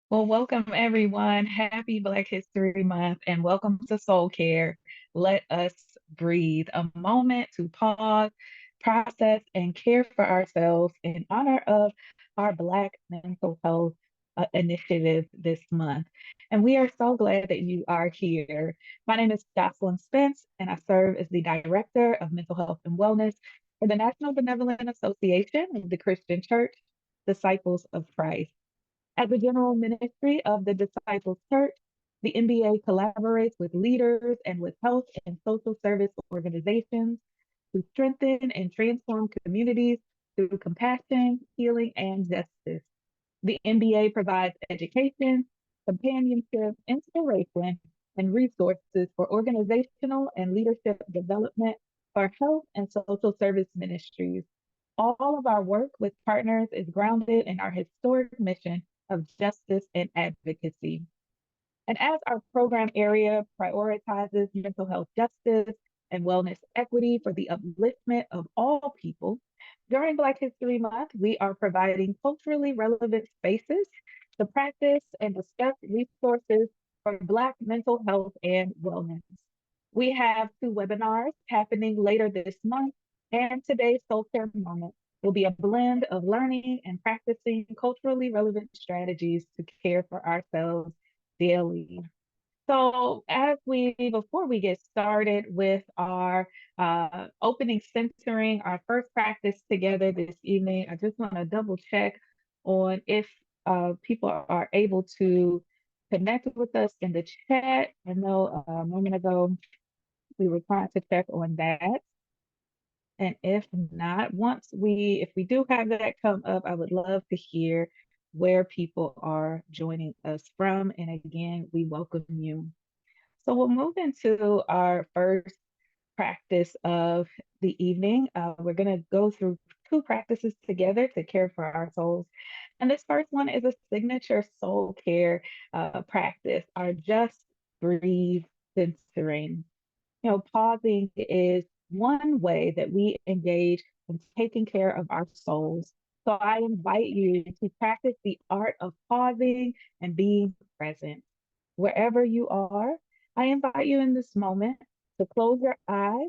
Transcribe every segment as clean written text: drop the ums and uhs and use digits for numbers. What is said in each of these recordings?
Well, welcome everyone. Happy Black History Month and welcome to Soul Care. Let us breathe a moment to pause, process, and care for ourselves in honor of our Black mental health initiative this month. And we are so glad that you are here. My name is Jocelyn Spence, and I serve as the Director of Mental Health and Wellness for the National Benevolent Association of the Christian Church, Disciples of Christ. As a general ministry of the Disciples Church, the NBA collaborates with leaders and with health and social service organizations to strengthen and transform communities through compassion, healing, and justice. The NBA provides education, companionship, inspiration, and resources for organizational and leadership development for health and social service ministries. All of our work with partners is grounded in our historic mission of justice and advocacy. And as our program area prioritizes mental health justice and wellness equity for the upliftment of all people, during Black History Month, we are providing culturally relevant spaces to practice and discuss resources for Black mental health and wellness. We have two webinars happening later this month, and today's SoulCare Moment will be a blend of learning and practicing culturally relevant strategies to care for ourselves daily. So, before we get started with our opening centering, our first practice together this evening, I just want to double check on if people are able to connect with us in the chat. I know a moment ago we were trying to check on that. And if not, if we do have that come up, I would love to hear where people are joining us from. And again, we welcome you. So we'll move into our first practice of the evening. We're going to go through two practices together to care for our souls. And this first one is a signature soul care practice, our just breathe centering. Pausing is one way that we engage in taking care of our souls. So I invite you to practice the art of pausing and being present. Wherever you are, I invite you in this moment to close your eyes.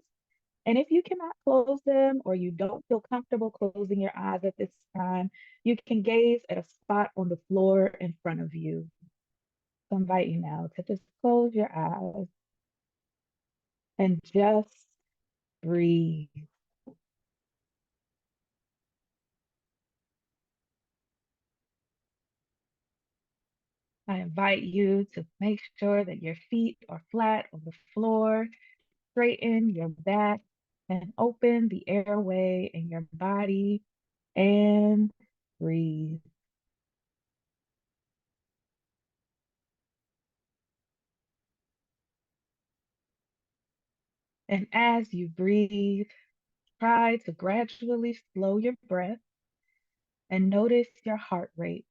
And if you cannot close them or you don't feel comfortable closing your eyes at this time, you can gaze at a spot on the floor in front of you. So I invite you now to just close your eyes and just breathe. I invite you to make sure that your feet are flat on the floor, straighten your back, and open the airway in your body and breathe. And as you breathe, try to gradually slow your breath and notice your heart rate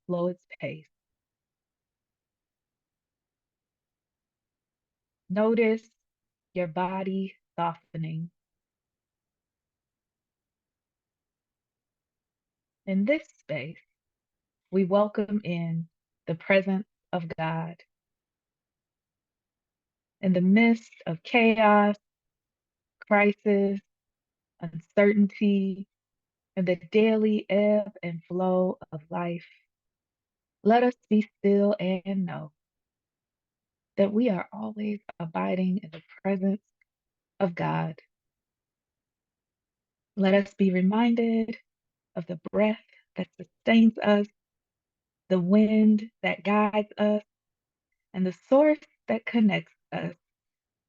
slow its pace. Notice your body softening. In this space, we welcome in the presence of God. In the midst of chaos, crisis, uncertainty, and the daily ebb and flow of life, let us be still and know that we are always abiding in the presence of God. Let us be reminded of the breath that sustains us, the wind that guides us, and the source that connects us,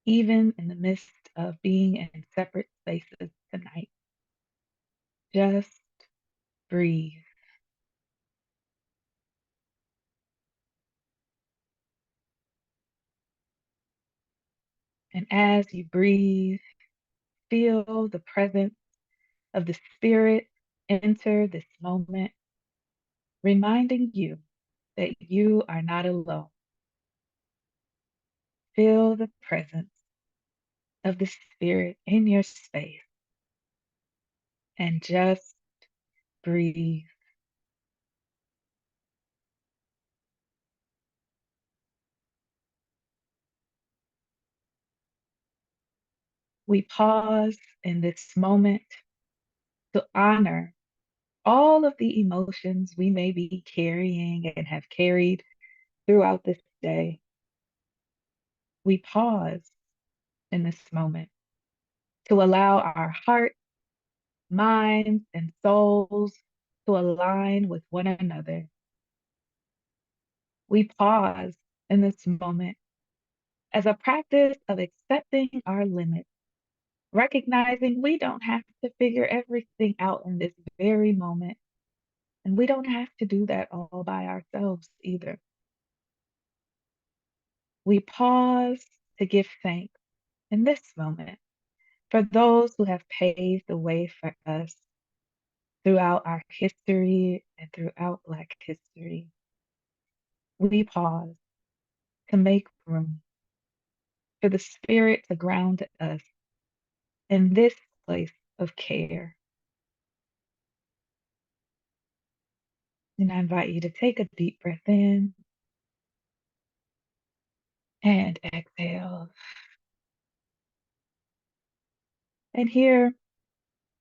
even in the midst of being in separate spaces tonight. Just breathe. And as you breathe, feel the presence of the Spirit enter this moment, reminding you that you are not alone. Feel the presence of the Spirit in your space and just breathe. We pause in this moment to honor all of the emotions we may be carrying and have carried throughout this day. We pause in this moment to allow our hearts, minds, and souls to align with one another. We pause in this moment as a practice of accepting our limits, recognizing we don't have to figure everything out in this very moment, and we don't have to do that all by ourselves either. We pause to give thanks in this moment for those who have paved the way for us throughout our history and throughout Black history. We pause to make room for the Spirit to ground us in this place of care. And I invite you to take a deep breath in and exhale. And here,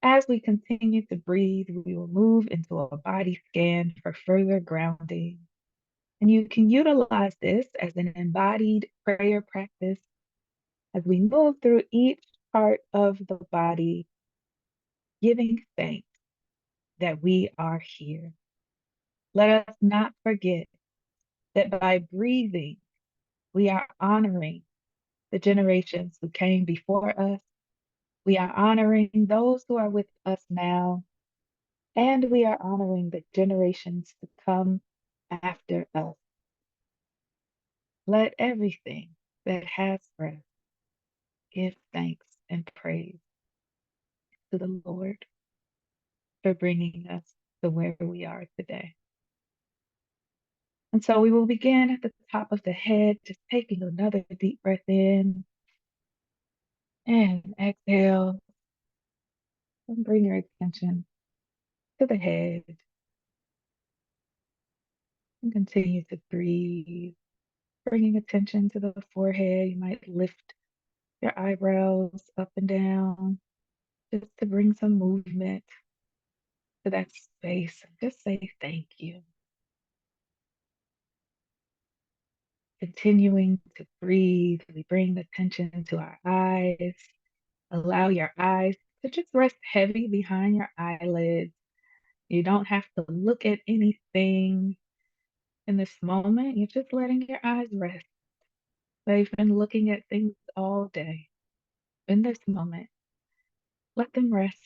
as we continue to breathe, we will move into a body scan for further grounding. And you can utilize this as an embodied prayer practice as we move through each part of the body, giving thanks that we are here. Let us not forget that by breathing, we are honoring the generations who came before us. We are honoring those who are with us now, and we are honoring the generations to come after us. Let everything that has breath give thanks and praise to the Lord for bringing us to where we are today. And so we will begin at the top of the head, just taking another deep breath in and exhale, and bring your attention to the head and continue to breathe. Bringing attention to the forehead, you might lift your eyebrows up and down just to bring some movement to that space. Just say thank you. Continuing to breathe, we bring attention to our eyes. Allow your eyes to just rest heavy behind your eyelids. You don't have to look at anything in this moment. You're just letting your eyes rest. They've been looking at things all day. In this moment, let them rest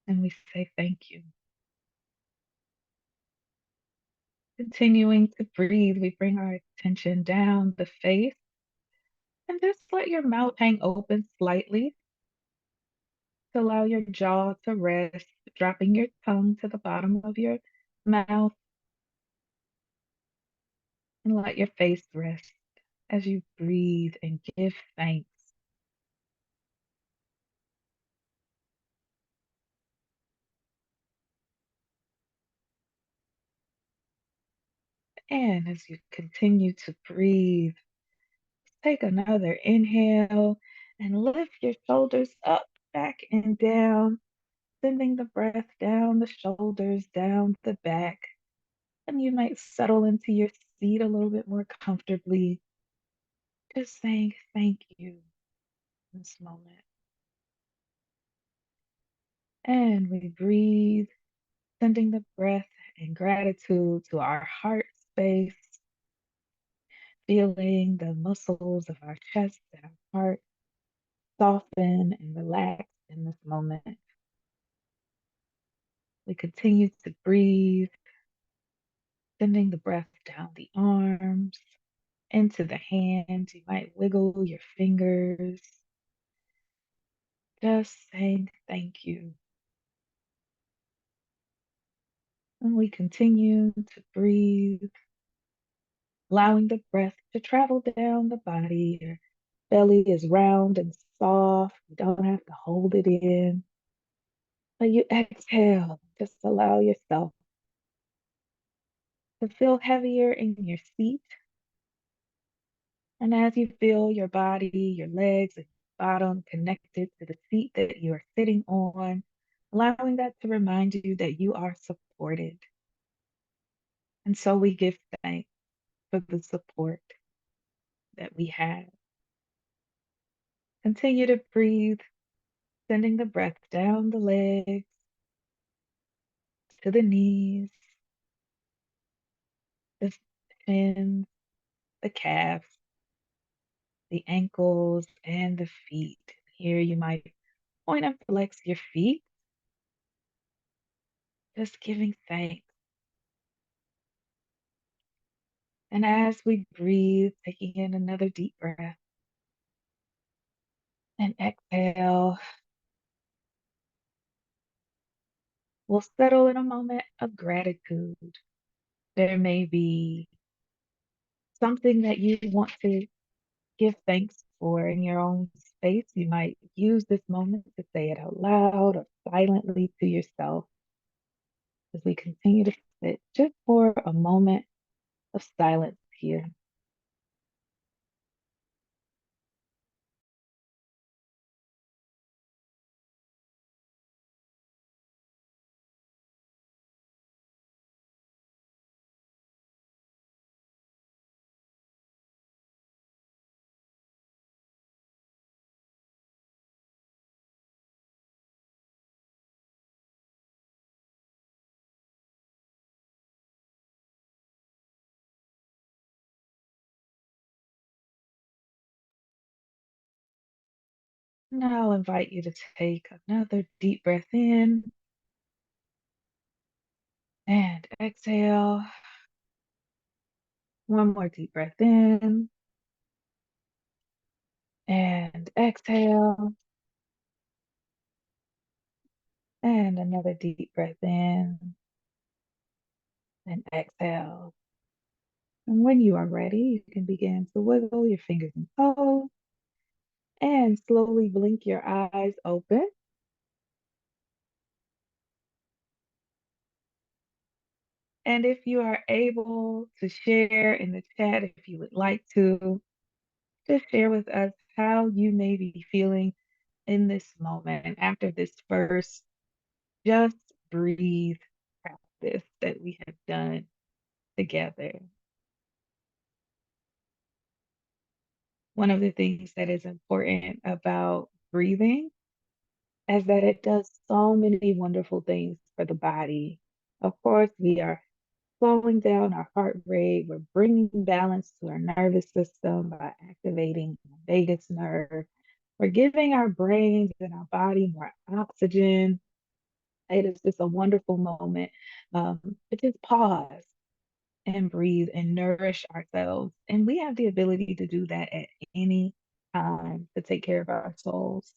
and we say thank you. Continuing to breathe, we bring our attention down the face and just let your mouth hang open slightly to allow your jaw to rest, dropping your tongue to the bottom of your mouth and let your face rest as you breathe and give thanks. And as you continue to breathe, take another inhale and lift your shoulders up, back, and down, sending the breath down the shoulders, down the back. And you might settle into your seat a little bit more comfortably, just saying thank you in this moment. And we breathe, sending the breath and gratitude to our heart space, feeling the muscles of our chest and our heart soften and relax in this moment. We continue to breathe, sending the breath down the arms, into the hands. You might wiggle your fingers, just saying thank you. And we continue to breathe, allowing the breath to travel down the body. Your belly is round and soft. You don't have to hold it in. But you exhale, just allow yourself to feel heavier in your seat. And as you feel your body, your legs, and bottom connected to the seat that you are sitting on, allowing that to remind you that you are supported. And so we give thanks for the support that we have. Continue to breathe, sending the breath down the legs to the knees, the shins, the calves, the ankles, and the feet. Here you might point and flex your feet, just giving thanks. And as we breathe, taking in another deep breath and exhale, we'll settle in a moment of gratitude. There may be something that you want to give thanks for in your own space. You might use this moment to say it out loud or silently to yourself as we continue to sit just for a moment of silence here. Now I'll invite you to take another deep breath in and exhale. One more deep breath in and exhale. And another deep breath in and exhale. And when you are ready, you can begin to wiggle your fingers and toes and slowly blink your eyes open. And if you are able to share in the chat, if you would like to, just share with us how you may be feeling in this moment after this first just breathe practice that we have done together. One of the things that is important about breathing is that it does so many wonderful things for the body. Of course, we are slowing down our heart rate. We're bringing balance to our nervous system by activating the vagus nerve. We're giving our brains and our body more oxygen. It is just a wonderful moment to just pause and breathe and nourish ourselves. And we have the ability to do that at any time to take care of our souls.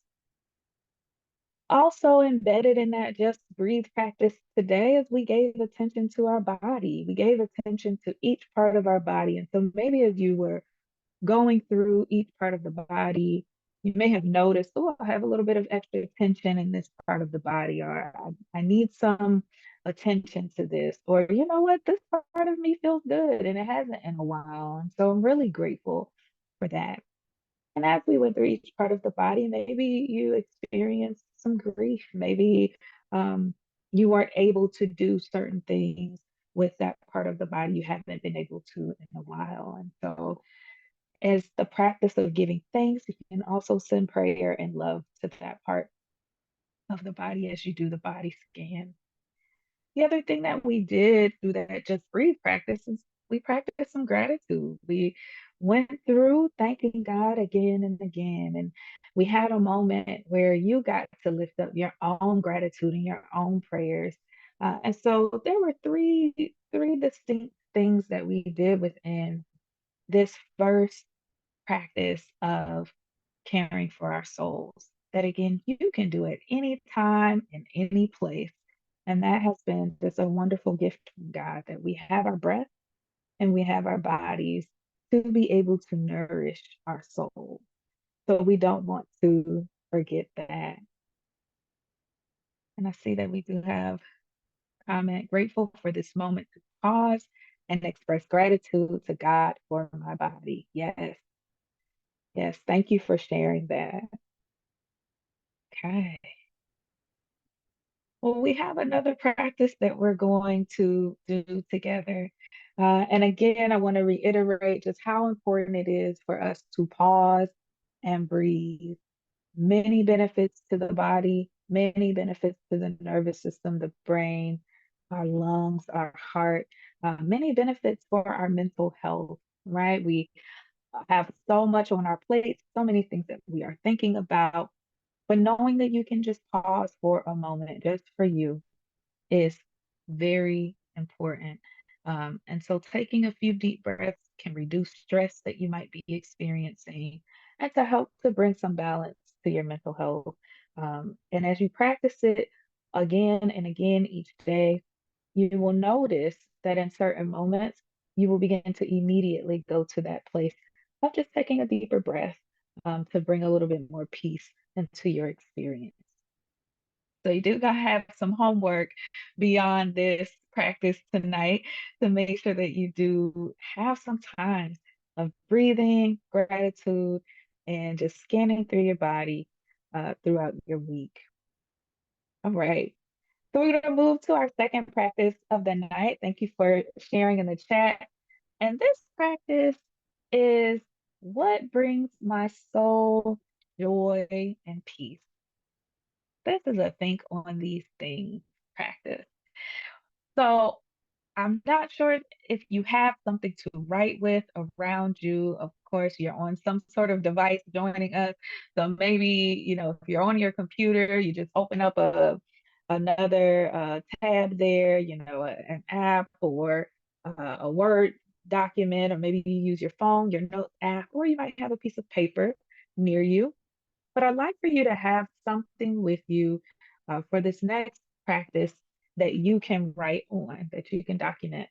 Also embedded in that just breathe practice today is we gave attention to our body. We gave attention to each part of our body. And so maybe as you were going through each part of the body, you may have noticed, oh, I have a little bit of extra tension in this part of the body, or I need some attention to this, or you know what, this part of me feels good and it hasn't in a while. And so I'm really grateful for that. And as we went through each part of the body, maybe you experienced some grief. Maybe you weren't able to do certain things with that part of the body you haven't been able to in a while. And so, as the practice of giving thanks, you can also send prayer and love to that part of the body as you do the body scan. The other thing that we did through that just breathe practice is we practiced some gratitude. We went through thanking God again and again. And we had a moment where you got to lift up your own gratitude and your own prayers. And so there were three distinct things that we did within this first practice of caring for our souls. That again, you can do at any time in any place. And that has been just a wonderful gift from God that we have our breath and we have our bodies to be able to nourish our soul. So we don't want to forget that. And I see that we do have a comment grateful for this moment to pause and express gratitude to God for my body. Yes, yes. Thank you for sharing that. Okay. Well, we have another practice that we're going to do together. And again, I want to reiterate just how important it is for us to pause and breathe. Many benefits to the body, many benefits to the nervous system, the brain, our lungs, our heart, many benefits for our mental health, right? We have so much on our plates, so many things that we are thinking about, but knowing that you can just pause for a moment just for you is very important. And so taking a few deep breaths can reduce stress that you might be experiencing and to help to bring some balance to your mental health. And as you practice it again and again each day, you will notice that in certain moments, you will begin to immediately go to that place of just taking a deeper breath to bring a little bit more peace into your experience. So you do gotta have some homework beyond this practice tonight to make sure that you do have some time of breathing, gratitude, and just scanning through your body throughout your week. All right. So we're gonna move to our second practice of the night. Thank you for sharing in the chat. And this practice is what brings my soul joy and peace. This is a think on these things practice. So I'm not sure if you have something to write with around you. Of course, you're on some sort of device joining us. So maybe, if you're on your computer, you just open up another tab there, an app or a Word document, or maybe you use your phone, your notes app, or you might have a piece of paper near you. But I'd like for you to have something with you for this next practice that you can write on, that you can document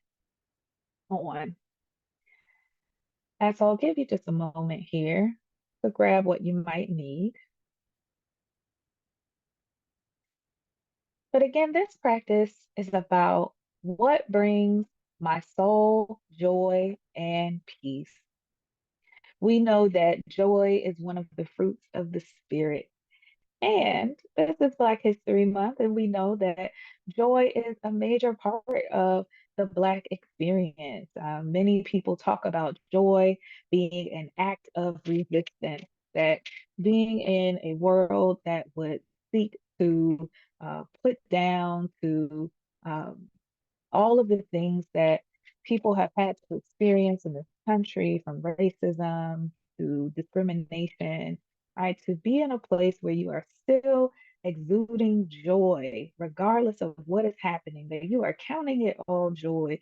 on. And so I'll give you just a moment here to grab what you might need. But again, this practice is about what brings my soul joy and peace. We know that joy is one of the fruits of the spirit. And this is Black History Month, and we know that joy is a major part of the Black experience. Many people talk about joy being an act of resistance, that being in a world that would seek to put down, to um, all of the things that people have had to experience in this country, from racism to discrimination, right? To be in a place where you are still exuding joy, regardless of what is happening, that you are counting it all joy,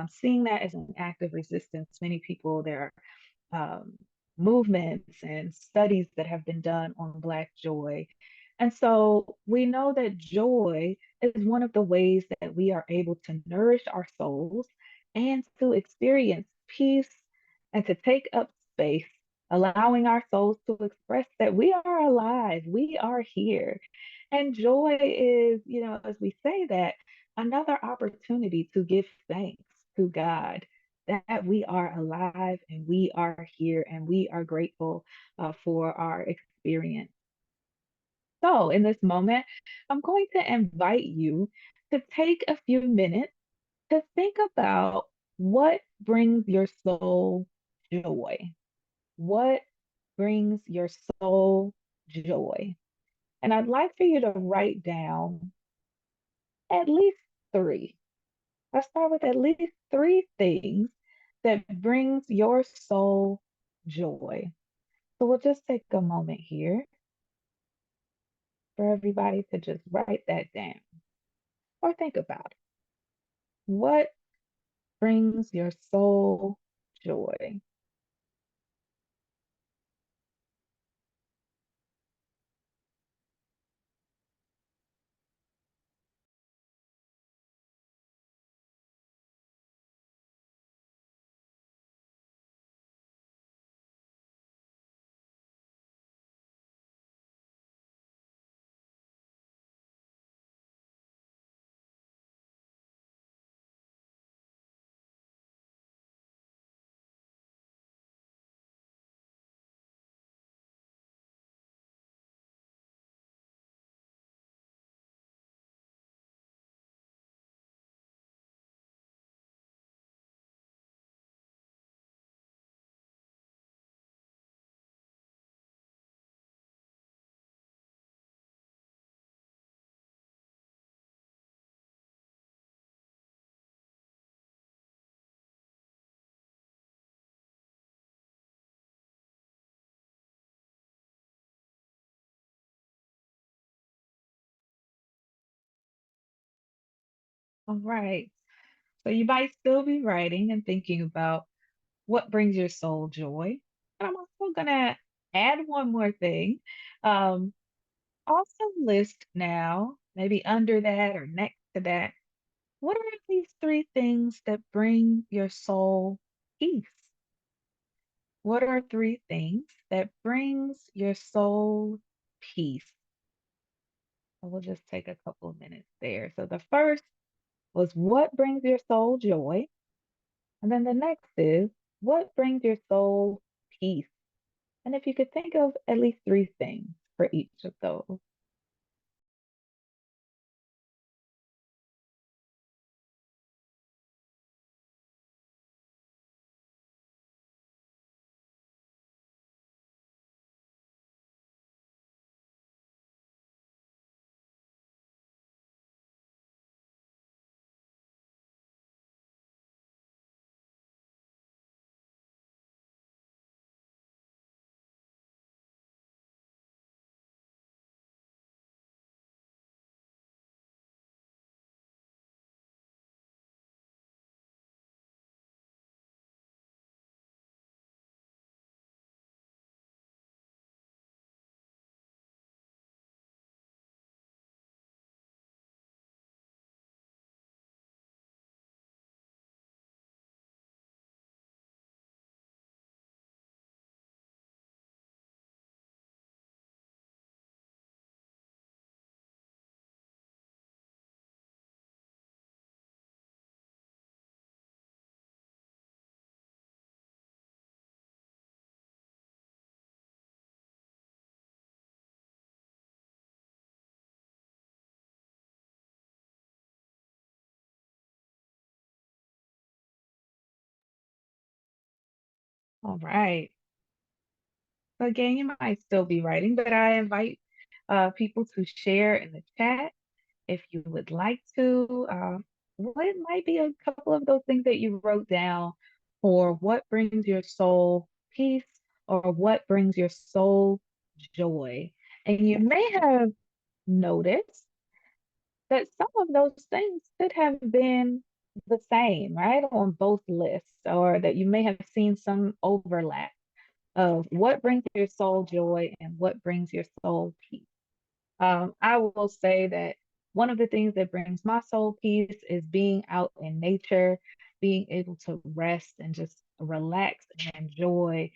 seeing that as an act of resistance. Many people, there um, movements and studies that have been done on Black joy. And so we know that joy is one of the ways that we are able to nourish our souls and to experience peace and to take up space, allowing our souls to express that we are alive, we are here. And joy is, as we say that, another opportunity to give thanks to God that we are alive and we are here and we are grateful for our experience. So, in this moment, I'm going to invite you to take a few minutes to think about what brings your soul joy. What brings your soul joy? And I'd like for you to write down at least three. Let's start with at least three things that brings your soul joy. So we'll just take a moment here for everybody to just write that down or think about it. What brings your soul joy? All right. So you might still be writing and thinking about what brings your soul joy. And I'm also going to add one more thing. Um, Also list now, maybe under that or next to that, what are these three things that bring your soul peace? What are three things that brings your soul peace? And we'll just take a couple of minutes there. So the first was what brings your soul joy? And then the next is what brings your soul peace? And if you could think of at least three things for each of those. All right. So again, you might still be writing, but I invite people to share in the chat if you would like to. What might be a couple of those things that you wrote down, or what brings your soul peace, or what brings your soul joy? And you may have noticed that some of those things could have been the same, right, on both lists, or that you may have seen some overlap of what brings your soul joy and what brings your soul peace. I will say that one of the things that brings my soul peace is being out in nature, being able to rest and just relax and enjoy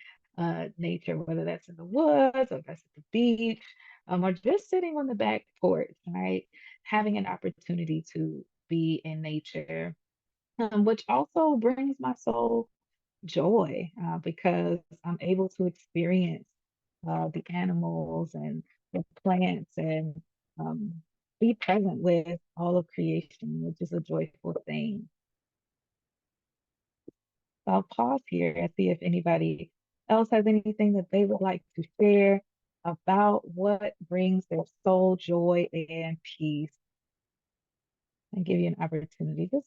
nature, whether that's in the woods or that's at the beach, or just sitting on the back porch, right? Having an opportunity to be in nature, which also brings my soul joy because I'm able to experience the animals and the plants and um, be present with all of creation, which is a joyful thing. So I'll pause here and see if anybody else has anything that they would like to share about what brings their soul joy and peace, and give you an opportunity, just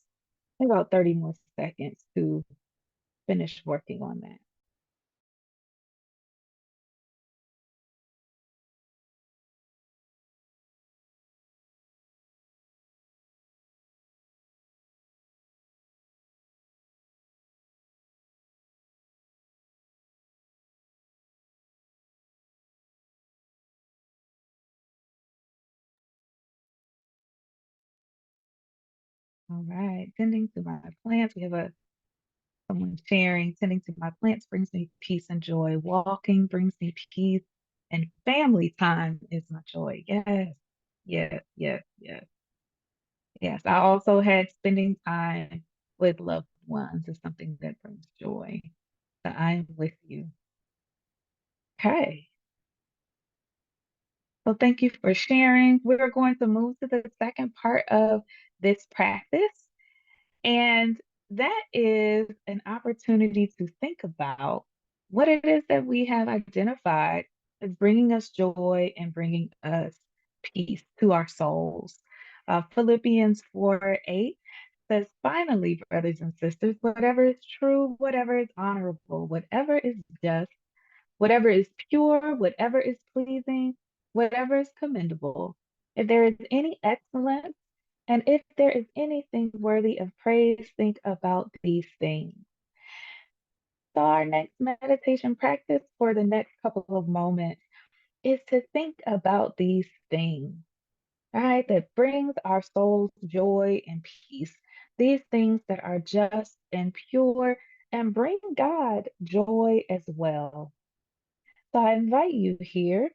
about 30 more seconds to finish working on that. All right, tending to my plants. We have a someone sharing, tending to my plants brings me peace and joy. Walking brings me peace, and family time is my joy. Yes, yes, yes, yes, yes. I also had spending time with loved ones is something that brings joy. So I am with you. Okay. So thank you for sharing. We're going to move to the second part of this practice. And that is an opportunity to think about what it is that we have identified as bringing us joy and bringing us peace to our souls. Philippians 4:8 says, finally, brothers and sisters, whatever is true, whatever is honorable, whatever is just, whatever is pure, whatever is pleasing, whatever is commendable, if there is any excellence, And if there is anything worthy of praise, think about these things. So, our next meditation practice for the next couple of moments is to think about these things, right? That brings our souls joy and peace. These things that are just and pure and bring God joy as well. So, I invite you here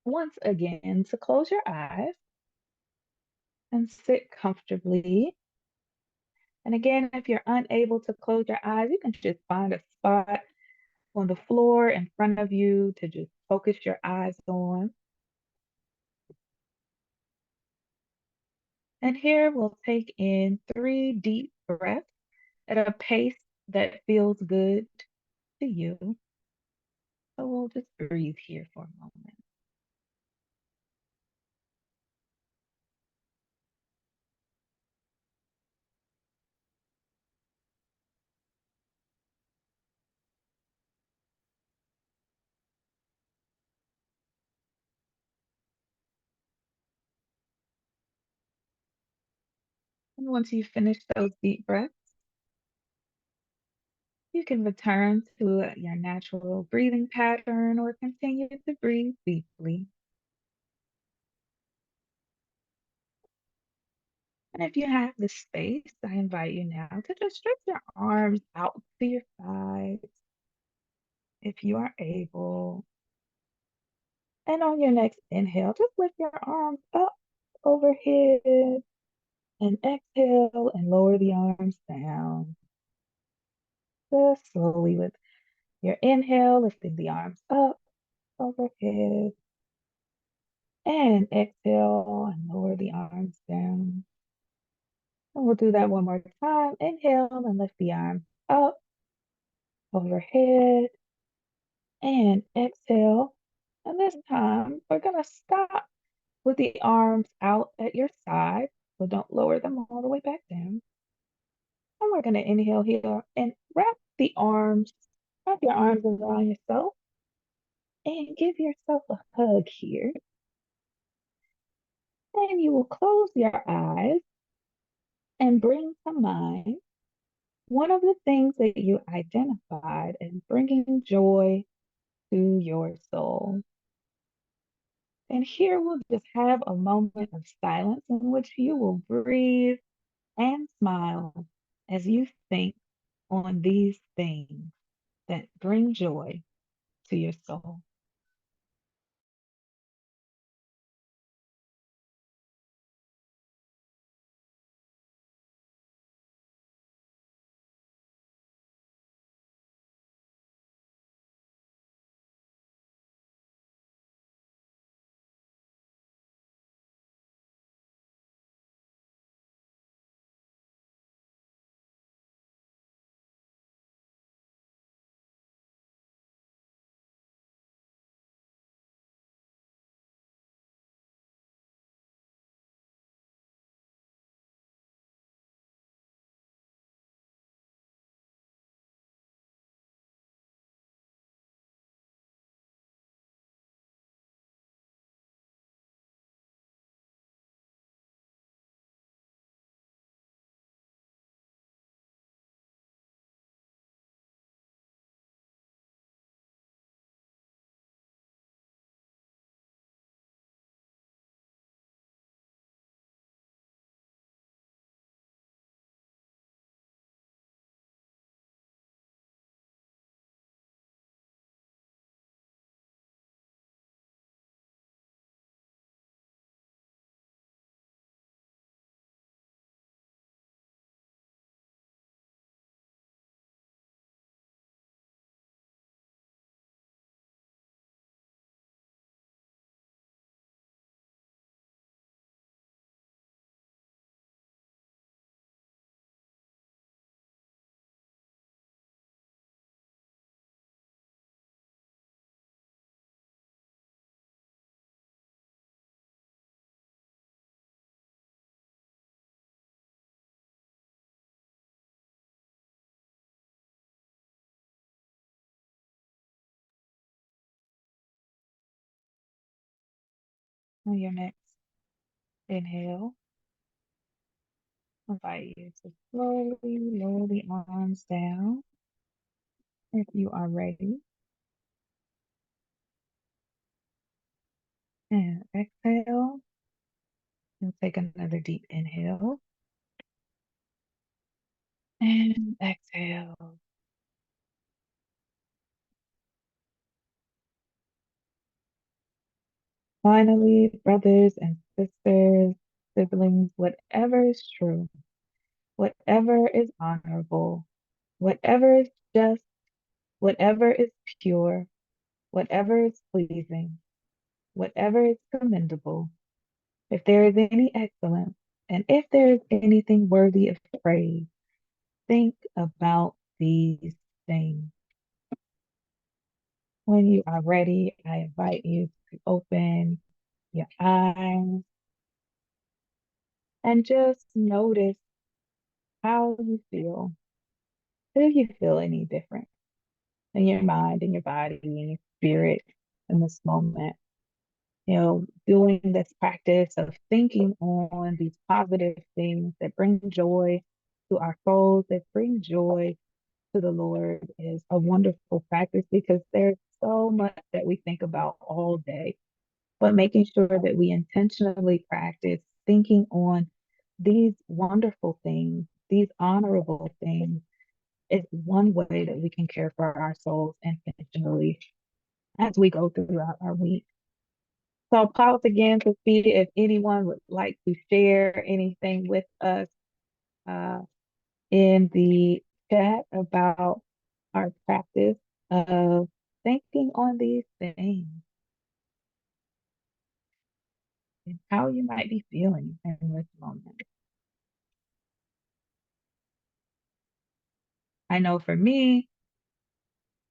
once again to close your eyes and sit comfortably. And again, if you're unable to close your eyes, you can just find a spot on the floor in front of you to just focus your eyes on. And here we'll take in 3 deep breaths at a pace that feels good to you. So we'll just breathe here for a moment. And once you finish those deep breaths, you can return to your natural breathing pattern or continue to breathe deeply. And if you have the space, I invite you now to just stretch your arms out to your sides if you are able. And on your next inhale, just lift your arms up overhead and exhale and lower the arms down. Just slowly with your inhale, lifting the arms up overhead and exhale and lower the arms down. And we'll do that one more time. Inhale and lift the arms up overhead and exhale. And this time we're going to stop with the arms out at your side. So don't lower them all the way back down. And we're going to inhale here and wrap your arms around yourself and give yourself a hug here. And you will close your eyes and bring to mind one of the things that you identified as bringing joy to your soul. And here we'll just have a moment of silence in which you will breathe and smile as you think on these things that bring joy to your soul. On your next inhale, Invite you to slowly lower the arms down if you are ready. And exhale. And take another deep inhale. And exhale. Finally, brothers and sisters, siblings, whatever is true, whatever is honorable, whatever is just, whatever is pure, whatever is pleasing, whatever is commendable, if there is any excellence, and if there is anything worthy of praise, think about these things. When you are ready, I invite you to open your eyes and just notice how you feel. Do you feel any different in your mind, in your body, in your spirit in this moment? Doing this practice of thinking on these positive things that bring joy to our souls, that bring joy to the Lord is a wonderful practice because there's so much that we think about all day, but making sure that we intentionally practice thinking on these wonderful things, these honorable things, is one way that we can care for our souls intentionally as we go throughout our week. So I'll pause again to see if anyone would like to share anything with us uh, in the chat about our practice of thinking on these things and how you might be feeling in this moment. I know for me,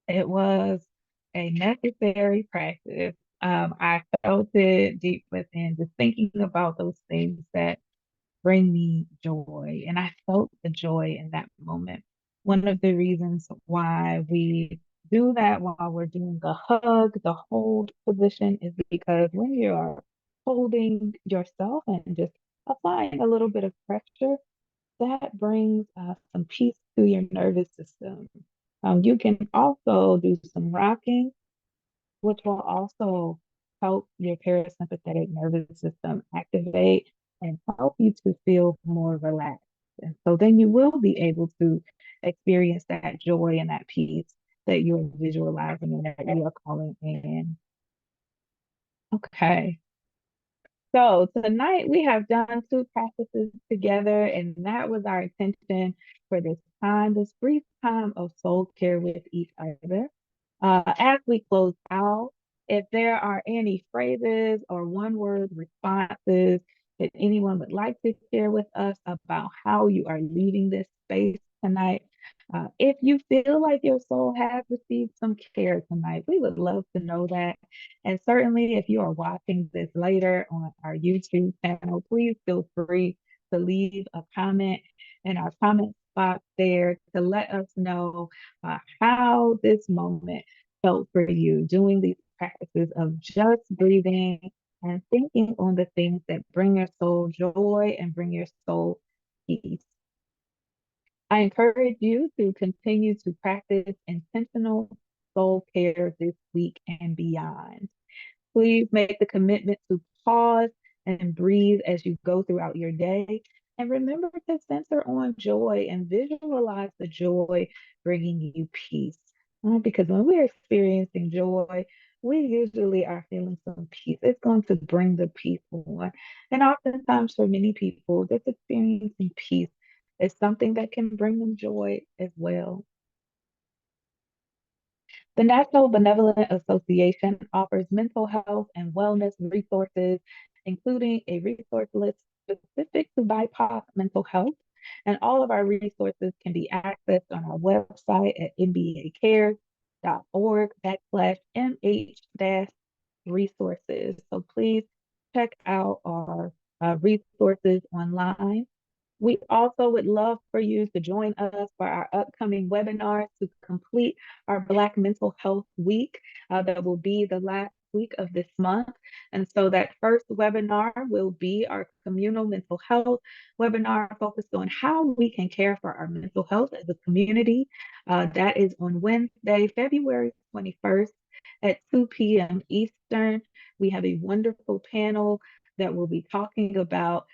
it was a necessary practice. I felt it deep within, just thinking about those things that bring me joy. And I felt the joy in that moment. One of the reasons why we do that while we're doing the hug, the hold position is because when you are holding yourself and just applying a little bit of pressure, that brings some peace to your nervous system. You can also do some rocking, which will also help your parasympathetic nervous system activate and help you to feel more relaxed. And so then you will be able to experience that joy and that peace that you're visualizing and that you are calling in. Okay. So tonight we have done two practices together, and that was our intention for this time, this brief time of soul care with each other. As we close out, if there are any phrases or one word responses that anyone would like to share with us about how you are leaving this space tonight, if you feel like your soul has received some care tonight, we would love to know that. And certainly, if you are watching this later on our YouTube channel, please feel free to leave a comment in our comment box there to let us know how this moment felt for you doing these practices of just breathing and thinking on the things that bring your soul joy and bring your soul peace. I encourage you to continue to practice intentional soul care this week and beyond. Please make the commitment to pause and breathe as you go throughout your day. And remember to center on joy and visualize the joy bringing you peace. Because when we're experiencing joy, we usually are feeling some peace. It's going to bring the peace on. And oftentimes, for many people, just experiencing peace is something that can bring them joy as well. The National Benevolent Association offers mental health and wellness resources, including a resource list specific to BIPOC mental health. And all of our resources can be accessed on our website at nbacares.org/mh resources. So please check out our resources online. We also would love for you to join us for our upcoming webinar to complete our Black Mental Health Week. That will be the last week of this month. And so that first webinar will be our communal mental health webinar focused on how we can care for our mental health as a community. That is on Wednesday, February 21st at 2 p.m. Eastern. We have a wonderful panel that will be talking about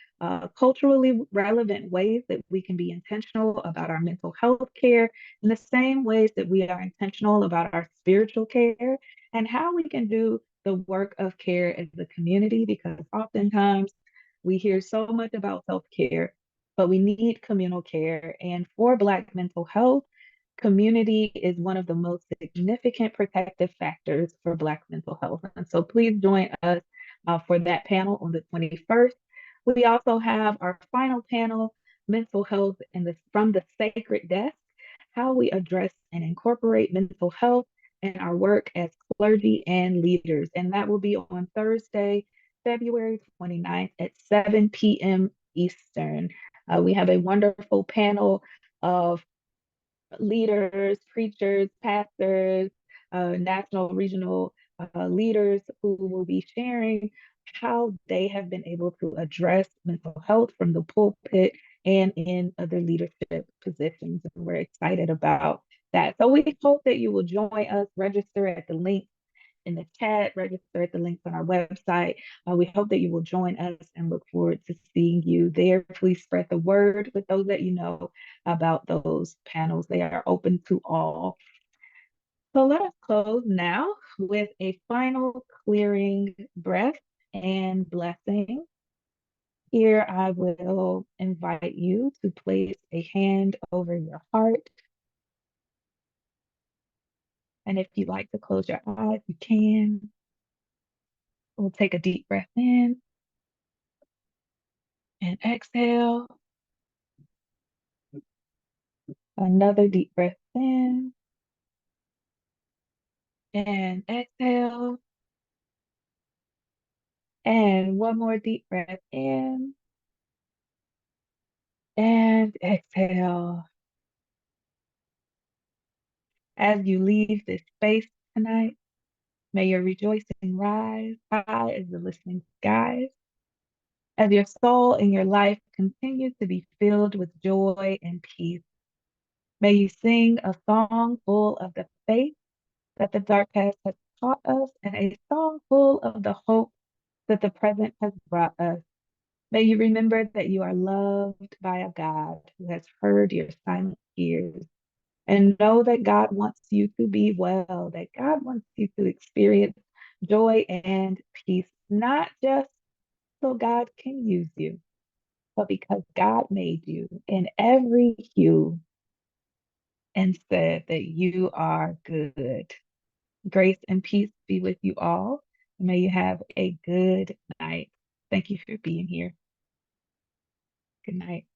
culturally relevant ways that we can be intentional about our mental health care in the same ways that we are intentional about our spiritual care and how we can do the work of care as a community because oftentimes we hear so much about self-care, but we need communal care. And for Black mental health, community is one of the most significant protective factors for Black mental health. And so please join us for that panel on the 21st. We also have our final panel, Mental Health and from the Sacred Desk, how we address and incorporate mental health in our work as clergy and leaders. And that will be on Thursday, February 29th at 7 p.m. Eastern. We have a wonderful panel of leaders, preachers, pastors, national, regional leaders who will be sharing how they have been able to address mental health from the pulpit and in other leadership positions. And we're excited about that. So we hope that you will join us, register at the link in the chat, register at the links on our website. We hope that you will join us and look forward to seeing you there. Please spread the word with those that you know about those panels. They are open to all. So let us close now with a final clearing breath and blessing. Here I will invite you to place a hand over your heart. And if you'd like to close your eyes, you can. We'll take a deep breath in and exhale. Another deep breath in and exhale. And one more deep breath in and exhale. As you leave this space tonight, may your rejoicing rise high as the listening skies. As your soul and your life continue to be filled with joy and peace, may you sing a song full of the faith that the dark past has taught us and a song full of the hope that the present has brought us. May you remember that you are loved by a God who has heard your silent tears. And know that God wants you to be well, that God wants you to experience joy and peace, not just so God can use you, but because God made you in every hue and said that you are good. Grace and peace be with you all. May you have a good night. Thank you for being here. Good night.